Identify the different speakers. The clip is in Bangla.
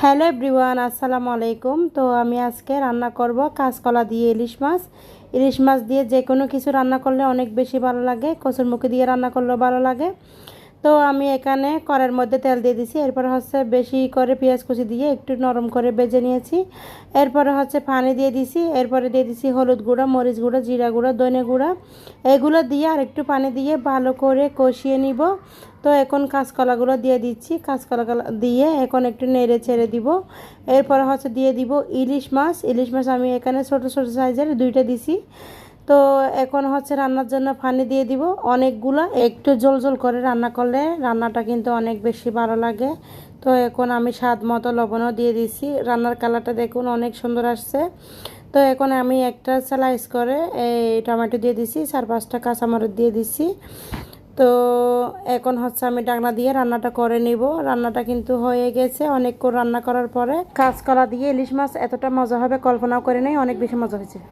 Speaker 1: হ্যালো এভরিওয়ান, আসসালামু আলাইকুম। তো আমি আজকে রান্না করব কাঁচকলা দিয়ে ইলিশ মাছ। ইলিশ মাছ দিয়ে যে কোনো কিছু রান্না করলে অনেক বেশি ভালো লাগে, কচুরমুখী দিয়ে রান্না করলেও ভালো লাগে। তো আমি এখানে কড়াইয়ের মধ্যে তেল দিয়ে দিছি, এরপর হচ্ছে বেশি করে পেঁয়াজ কুচি দিয়ে একটু নরম করে ভেজে নিয়েছি। এরপরে হচ্ছে পানি দিয়ে দিছি, এরপরে দিয়ে দিছি হলুদ গুঁড়া, মরিচ গুঁড়া, জিরা গুঁড়া, ধনে গুঁড়া, এগুলো দিয়ে আর একটু পানি দিয়ে ভালো করে কষিয়ে নিব। তো এখন কাঁচকলাগুলো দিয়ে দিচ্ছি, কাঁচকলা দিয়ে এখন একটু নেড়ে ছেড়ে দিব। এরপর হচ্ছে দিয়ে দিব ইলিশ মাছ। ইলিশ মাছ আমি এখানে ছোট ছোট সাইজের দুইটা দিছি। তো এখন হচ্ছে রান্নার জন্য পানি দিয়ে দিব অনেকগুলো, একটু জল জল করে রান্না করলে রান্নাটা কিন্তু অনেক বেশি ভালো লাগে। তো এখন আমি স্বাদ মতো লবণও দিয়ে দিছি। রান্নার কালারটা দেখুন অনেক সুন্দর আসছে। তো এখন আমি একটা স্লাইস করে এই টমেটো দিয়ে দিছি, 4-5টা কাঁচামরিচ দিয়ে দিছি। তো এখন হচ্ছে আমি ঢাকনা দিয়ে রান্নাটা করে নিব। রান্নাটা কিন্তু হয়ে গেছে। অনেকক্ষণ রান্না করার পরে কাঁচকলা দিয়ে ইলিশ মাছ এতটা মজা হবে কল্পনাও করে নেই, অনেক বেশি মজা হয়েছে।